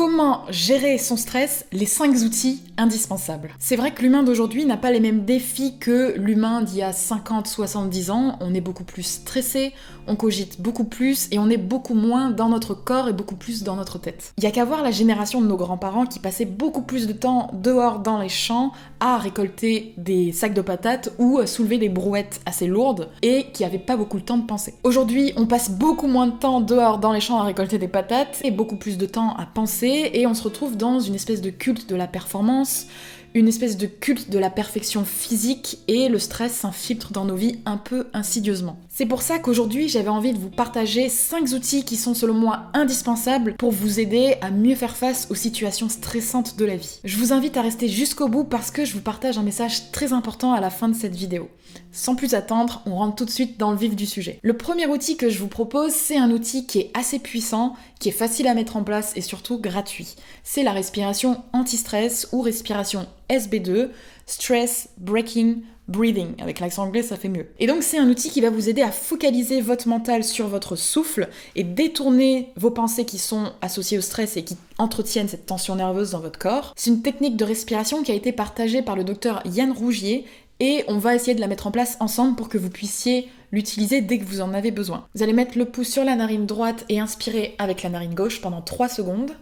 Comment gérer son stress? Les 5 outils indispensables. C'est vrai que l'humain d'aujourd'hui n'a pas les mêmes défis que l'humain d'il y a 50-70 ans. On est beaucoup plus stressé, on cogite beaucoup plus et on est beaucoup moins dans notre corps et beaucoup plus dans notre tête. Il y a qu'à voir la génération de nos grands-parents qui passaient beaucoup plus de temps dehors dans les champs à récolter des sacs de patates ou à soulever des brouettes assez lourdes et qui n'avaient pas beaucoup de temps de penser. Aujourd'hui, on passe beaucoup moins de temps dehors dans les champs à récolter des patates et beaucoup plus de temps à penser et on se retrouve dans une espèce de culte de la performance, une espèce de culte de la perfection physique et le stress s'infiltre dans nos vies un peu insidieusement. C'est pour ça qu'aujourd'hui j'avais envie de vous partager 5 outils qui sont selon moi indispensables pour vous aider à mieux faire face aux situations stressantes de la vie. Je vous invite à rester jusqu'au bout parce que je vous partage un message très important à la fin de cette vidéo. Sans plus attendre, on rentre tout de suite dans le vif du sujet. Le premier outil que je vous propose, c'est un outil qui est assez puissant, qui est facile à mettre en place et surtout gratuit. C'est la respiration anti-stress ou respiration SB2, Stress Breaking Breathing. Avec l'accent anglais, ça fait mieux. Et donc c'est un outil qui va vous aider à focaliser votre mental sur votre souffle et détourner vos pensées qui sont associées au stress et qui entretiennent cette tension nerveuse dans votre corps. C'est une technique de respiration qui a été partagée par le docteur Yann Rougier et on va essayer de la mettre en place ensemble pour que vous puissiez l'utiliser dès que vous en avez besoin. Vous allez mettre le pouce sur la narine droite et inspirer avec la narine gauche pendant 3 secondes.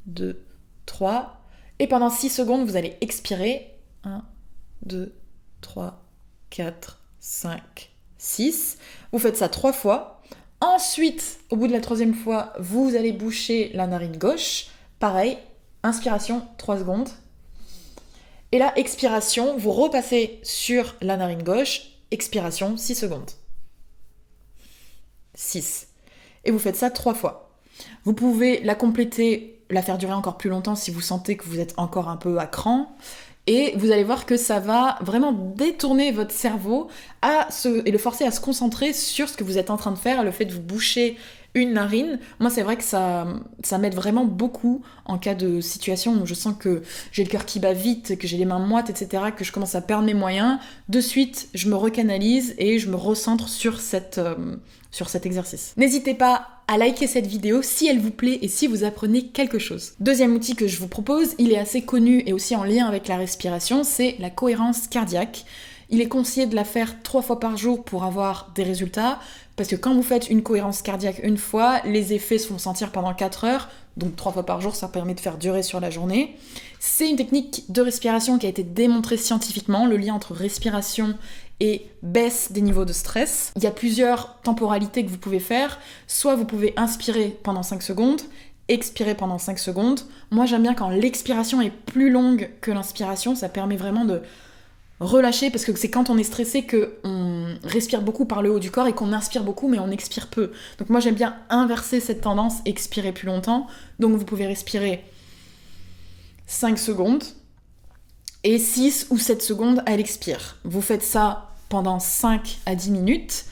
2, 3. Et pendant 6 secondes, vous allez expirer. 1, 2, 3, 4, 5, 6. Vous faites ça 3 fois. Ensuite, au bout de la 3e fois, vous allez boucher la narine gauche. Pareil, inspiration 3 secondes. Et là, expiration, vous repassez sur la narine gauche, expiration 6 secondes. 6. Et vous faites ça 3 fois. Vous pouvez la compléter, la faire durer encore plus longtemps si vous sentez que vous êtes encore un peu à cran. Et vous allez voir que ça va vraiment détourner votre cerveau et le forcer à se concentrer sur ce que vous êtes en train de faire, le fait de vous boucher une narine. Moi, c'est vrai que ça m'aide vraiment beaucoup en cas de situation où je sens que j'ai le cœur qui bat vite, que j'ai les mains moites, etc., que je commence à perdre mes moyens. De suite, je me recanalise et je me recentre sur cet exercice. N'hésitez pas à liker cette vidéo si elle vous plaît et si vous apprenez quelque chose. Deuxième outil que je vous propose, il est assez connu et aussi en lien avec la respiration, c'est la cohérence cardiaque. Il est conseillé de la faire 3 fois par jour pour avoir des résultats, parce que quand vous faites une cohérence cardiaque une fois, les effets se font sentir pendant 4 heures, donc 3 fois par jour, ça permet de faire durer sur la journée. C'est une technique de respiration qui a été démontrée scientifiquement, le lien entre respiration et baisse des niveaux de stress. Il y a plusieurs temporalités que vous pouvez faire, soit vous pouvez inspirer pendant 5 secondes, expirer pendant 5 secondes. Moi j'aime bien quand l'expiration est plus longue que l'inspiration, ça permet vraiment de relâcher, parce que c'est quand on est stressé qu'on respire beaucoup par le haut du corps et qu'on inspire beaucoup mais on expire peu. Donc moi j'aime bien inverser cette tendance, expirer plus longtemps. Donc vous pouvez respirer 5 secondes et 6 ou 7 secondes à l'expire. Vous faites ça pendant 5 à 10 minutes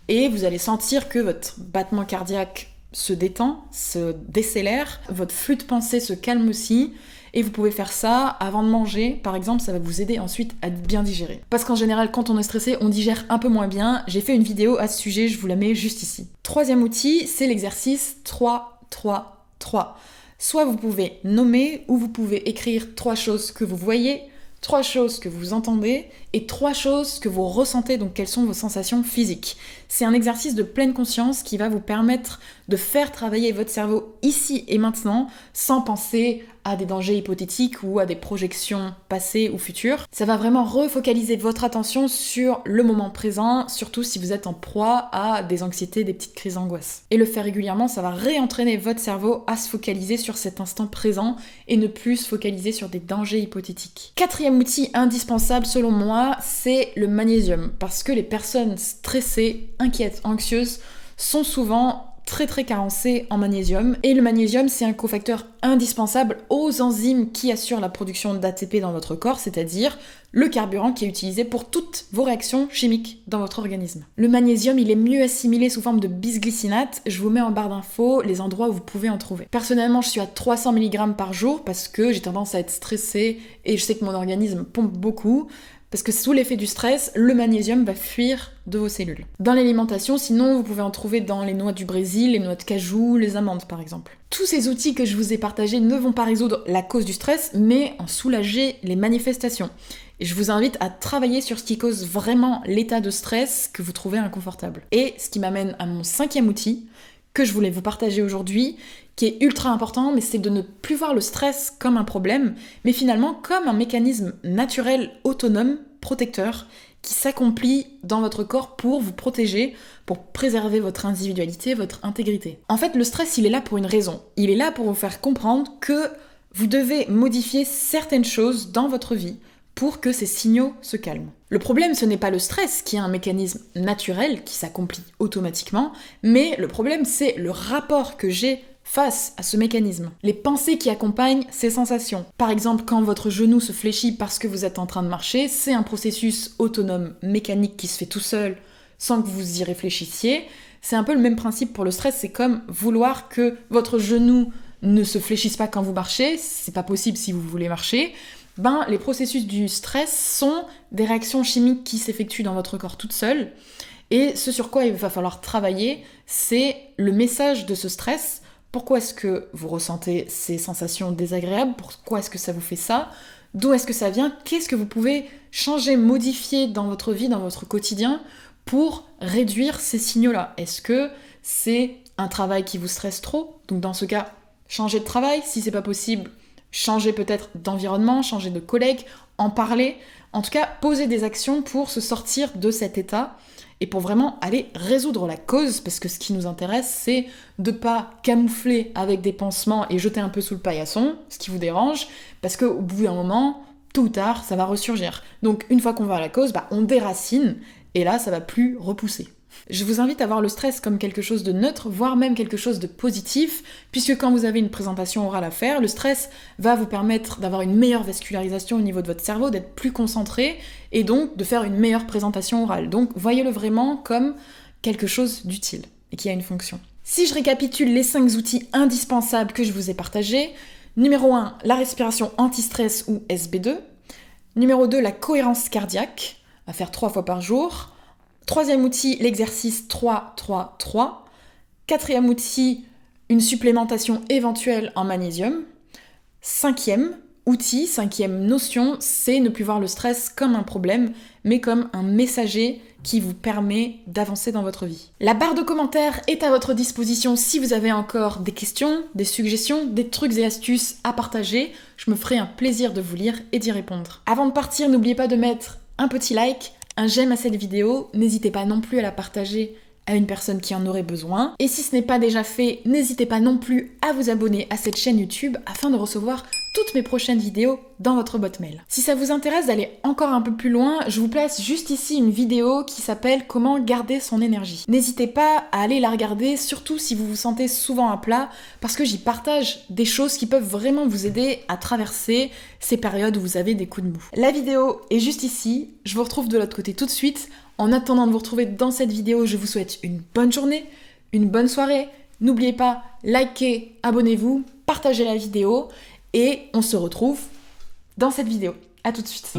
et vous allez sentir que votre battement cardiaque se détend, se décélère, votre flux de pensée se calme aussi. Et vous pouvez faire ça avant de manger, par exemple, ça va vous aider ensuite à bien digérer. Parce qu'en général, quand on est stressé, on digère un peu moins bien. J'ai fait une vidéo à ce sujet, je vous la mets juste ici. Troisième outil, c'est l'exercice 3-3-3. Soit vous pouvez nommer, ou vous pouvez écrire 3 choses que vous voyez, 3 choses que vous entendez, et 3 choses que vous ressentez, donc quelles sont vos sensations physiques. C'est un exercice de pleine conscience qui va vous permettre de faire travailler votre cerveau ici et maintenant, sans penser à des dangers hypothétiques ou à des projections passées ou futures. Ça va vraiment refocaliser votre attention sur le moment présent, surtout si vous êtes en proie à des anxiétés, des petites crises d'angoisse. Et le faire régulièrement, ça va réentraîner votre cerveau à se focaliser sur cet instant présent et ne plus se focaliser sur des dangers hypothétiques. 4e outil indispensable selon moi, c'est le magnésium, parce que les personnes stressées, inquiètes, anxieuses sont souvent très carencées en magnésium, et le magnésium c'est un cofacteur indispensable aux enzymes qui assurent la production d'ATP dans votre corps, c'est-à-dire le carburant qui est utilisé pour toutes vos réactions chimiques dans votre organisme. Le magnésium, il est mieux assimilé sous forme de bisglycinate. Je vous mets en barre d'infos les endroits où vous pouvez en trouver. Personnellement, je suis à 300 mg par jour parce que j'ai tendance à être stressée et je sais que mon organisme pompe beaucoup. Parce que sous l'effet du stress, le magnésium va fuir de vos cellules. Dans l'alimentation, sinon, vous pouvez en trouver dans les noix du Brésil, les noix de cajou, les amandes par exemple. Tous ces outils que je vous ai partagés ne vont pas résoudre la cause du stress, mais en soulager les manifestations. Et je vous invite à travailler sur ce qui cause vraiment l'état de stress que vous trouvez inconfortable. Et ce qui m'amène à mon 5e outil, que je voulais vous partager aujourd'hui, qui est ultra important, mais c'est de ne plus voir le stress comme un problème, mais finalement comme un mécanisme naturel, autonome, protecteur, qui s'accomplit dans votre corps pour vous protéger, pour préserver votre individualité, votre intégrité. En fait, le stress, il est là pour une raison. Il est là pour vous faire comprendre que vous devez modifier certaines choses dans votre vie pour que ces signaux se calment. Le problème, ce n'est pas le stress, qui est un mécanisme naturel qui s'accomplit automatiquement, mais le problème, c'est le rapport que j'ai face à ce mécanisme. Les pensées qui accompagnent ces sensations. Par exemple, quand votre genou se fléchit parce que vous êtes en train de marcher, c'est un processus autonome, mécanique qui se fait tout seul, sans que vous y réfléchissiez. C'est un peu le même principe pour le stress, c'est comme vouloir que votre genou ne se fléchisse pas quand vous marchez, c'est pas possible si vous voulez marcher. Les processus du stress sont des réactions chimiques qui s'effectuent dans votre corps toute seule. Et ce sur quoi il va falloir travailler, c'est le message de ce stress. Pourquoi est-ce que vous ressentez ces sensations désagréables? Pourquoi est-ce que ça vous fait ça? D'où est-ce que ça vient? Qu'est-ce que vous pouvez changer, modifier dans votre vie, dans votre quotidien pour réduire ces signaux-là? Est-ce que c'est un travail qui vous stresse trop? Donc dans ce cas, changez de travail. Si c'est pas possible, changez peut-être d'environnement, changez de collègue, en parler. En tout cas, posez des actions pour se sortir de cet état et pour vraiment aller résoudre la cause, parce que ce qui nous intéresse, c'est de pas camoufler avec des pansements et jeter un peu sous le paillasson, ce qui vous dérange, parce qu'au bout d'un moment, tôt ou tard, ça va ressurgir. Donc une fois qu'on va à la cause, on déracine, et là, ça va plus repousser. Je vous invite à voir le stress comme quelque chose de neutre, voire même quelque chose de positif, puisque quand vous avez une présentation orale à faire, le stress va vous permettre d'avoir une meilleure vascularisation au niveau de votre cerveau, d'être plus concentré, et donc de faire une meilleure présentation orale. Donc voyez-le vraiment comme quelque chose d'utile, et qui a une fonction. Si je récapitule les 5 outils indispensables que je vous ai partagés, numéro 1, la respiration anti-stress ou SB2, numéro 2, la cohérence cardiaque, à faire 3 fois par jour. 3e outil, l'exercice 3-3-3. 4e outil, une supplémentation éventuelle en magnésium. 5e outil, 5e notion, c'est ne plus voir le stress comme un problème, mais comme un messager qui vous permet d'avancer dans votre vie. La barre de commentaires est à votre disposition si vous avez encore des questions, des suggestions, des trucs et astuces à partager. Je me ferai un plaisir de vous lire et d'y répondre. Avant de partir, n'oubliez pas de mettre un petit like, un j'aime à cette vidéo, n'hésitez pas non plus à la partager à une personne qui en aurait besoin. Et si ce n'est pas déjà fait, n'hésitez pas non plus à vous abonner à cette chaîne YouTube afin de recevoir toutes mes prochaines vidéos dans votre boîte mail. Si ça vous intéresse d'aller encore un peu plus loin, je vous place juste ici une vidéo qui s'appelle « Comment garder son énergie ». N'hésitez pas à aller la regarder, surtout si vous vous sentez souvent à plat, parce que j'y partage des choses qui peuvent vraiment vous aider à traverser ces périodes où vous avez des coups de mou. La vidéo est juste ici, je vous retrouve de l'autre côté tout de suite. En attendant de vous retrouver dans cette vidéo, je vous souhaite une bonne journée, une bonne soirée. N'oubliez pas, likez, abonnez-vous, partagez la vidéo et on se retrouve dans cette vidéo. À tout de suite.